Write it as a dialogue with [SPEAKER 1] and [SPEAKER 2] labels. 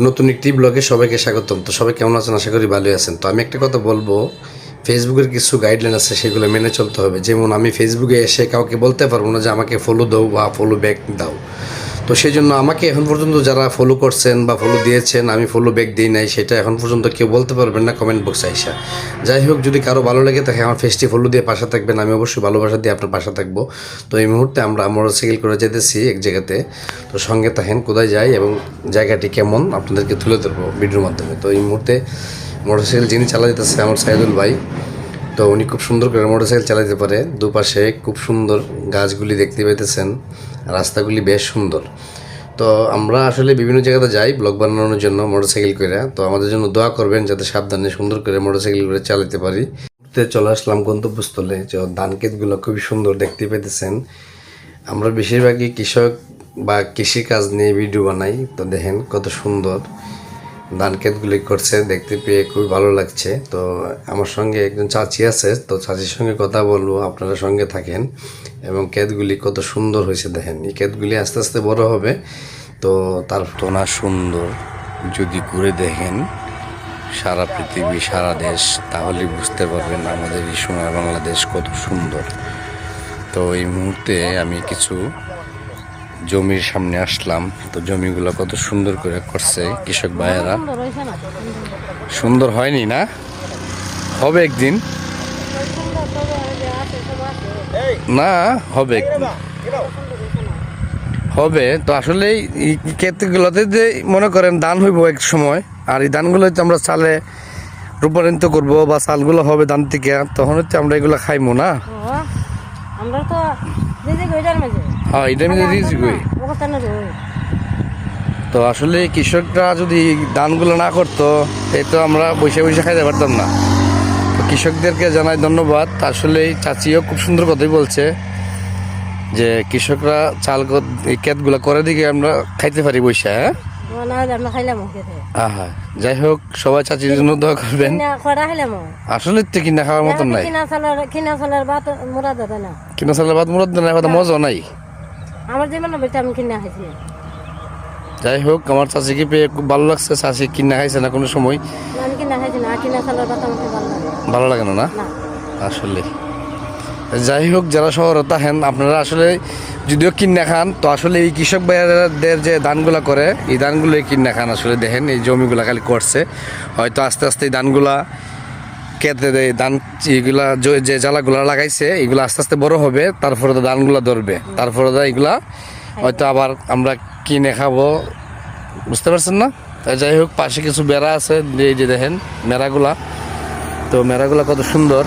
[SPEAKER 1] নতুন একটি ব্লগে সবাইকে স্বাগতম। তো সবাই কেমন আছেন? আশা করি ভালোই আছেন। তো আমি একটা কথা বলবো, ফেসবুকের কিছু গাইডলাইন আছে, সেগুলো মেনে চলতে হবে। যেমন আমি ফেসবুকে এসে কাউকে বলতে পারবো না যে আমাকে ফলো দাও বা ফলো ব্যাক দাও। তো সেই জন্য আমাকে এখন পর্যন্ত যারা ফলো করছেন বা ফলো দিয়েছেন, আমি ফলো ব্যাক দিই নাই, সেটা এখন পর্যন্ত কেউ বলতে পারবেন না কমেন্ট বক্সে আইসা। যাই হোক, যদি কারো ভালো লেগে থাকে আমার ফেসটি ফলো দিয়ে পাশে থাকবেন, আমি অবশ্যই ভালোবাসা দিয়ে আপনার পাশে থাকবো। তো এই মুহূর্তে আমরা মোটরসাইকেল করে যেতেছি এক জায়গাতে। তো সঙ্গে থাকেন, কোথায় যাই এবং জায়গাটি কেমন আপনাদেরকে তুলে ধরবো ভিডিওর মাধ্যমে। তো এই মুহূর্তে মোটরসাইকেল যিনি চালা যেতেছে আমার সাইদুল ভাই। তো উনি খুব সুন্দর করে মোটরসাইকেল চালাতে পারে। দুপাশে খুব সুন্দর গাছগুলি দেখতে পাইতেছেন, রাস্তাগুলি বেশ সুন্দর। তো আমরা আসলে বিভিন্ন জায়গাতে যাই ব্লগ বানানোর জন্য মোটরসাইকেল করে। তো আমাদের জন্য দোয়া করবেন যাতে সাবধানে সুন্দর করে মোটরসাইকেল করে চালাতে পারি। চলে আসলাম গন্তব্যস্থলে। যে ধান ক্ষেতগুলো খুবই সুন্দর দেখতে পেতেছেন। আমরা বেশিরভাগই কৃষক বা কৃষি কাজ নিয়ে ভিডিও বানাই। তো দেখেন কত সুন্দর ধান ক্ষেতগুলি করছে, দেখতে পেয়ে খুবই ভালো লাগছে। তো আমার সঙ্গে একজন চাচি আছে, তো চাচির সঙ্গে কথা বলবো, আপনারা সঙ্গে থাকেন। এবং ক্ষেতগুলি কত সুন্দর হয়েছে দেখেন। এই ক্ষেতগুলি আস্তে আস্তে বড় হবে। তো তার তোনা সুন্দর, যদি ঘুরে দেখেন সারা পৃথিবী সারা দেশ, তাহলে বুঝতে পারবেন আমাদের এই সোনার বাংলাদেশ কত সুন্দর। তো এই মুহূর্তে আমি কিছু জমির সামনে আসলাম। তো জমিগুলো কত সুন্দর করে করছে কৃষক ভাইয়েরা। সুন্দর হয়নি না? হবে একদিন, না হবে একদিন, হবে। তো আসলে এই ক্ষেতগুলোতে যে মনে করেন ধান হইব এক সময়, আর এই ধানগুলো তো আমরা চালে রূপান্তরিত করবো বা চালগুলো হবে ধান থেকে, তখন হচ্ছে আমরা এগুলো খাইবো না। হ্যাঁ, এটা আমি দিয়েছি। তো আসলে কৃষকরা যদি ধানগুলো না করতো, এই তো আমরা বসে বসে খাইতে পারতাম না। তো কৃষকদেরকে জানাই ধন্যবাদ। আসলে চাচিও খুব সুন্দর কথাই বলছে যে কৃষকরা চাল এই ক্ষেতগুলো করে দিকে আমরা খাইতে পারি বসে। হ্যাঁ, যাই হোক, সবাই চাচির জন্য দোয়া করবেন। আসলে তো কিনা খাওয়ার মতন নাই, কিনা চালের ভাত মুরাদ না, কথা মজা নাই। যাই হোক, আমার চাচিকে পেয়ে খুব ভালো লাগছে। চাচি কিনা খাইছে না কোনো সময়? ভালো লাগে না? আসলে যাই হোক, যারা শহরে থাকেন আপনারা আসলে যদিও কিনা খান, তো আসলে এই কৃষক ভাইয়াদের যে ধানগুলা করে, এই ধানগুলোই কিনা খান। আসলে দেখেন এই জমিগুলা খালি করছে, হয়তো আস্তে আস্তে এই ধানগুলা কেটে দেয়। ধান এইগুলা যে জ্বালাগুলা লাগাইছে এগুলো আস্তে আস্তে বড় হবে, তারপরে তো ধানগুলা ধরবে, তারপরে এগুলা হয়তো আবার আমরা কিনে খাবো, বুঝতে পারছেন না? যাই হোক, পাশে কিছু বেড়া আছে, এই যে দেখেন মেরাগুলা। তো মেরাগুলা কত সুন্দর।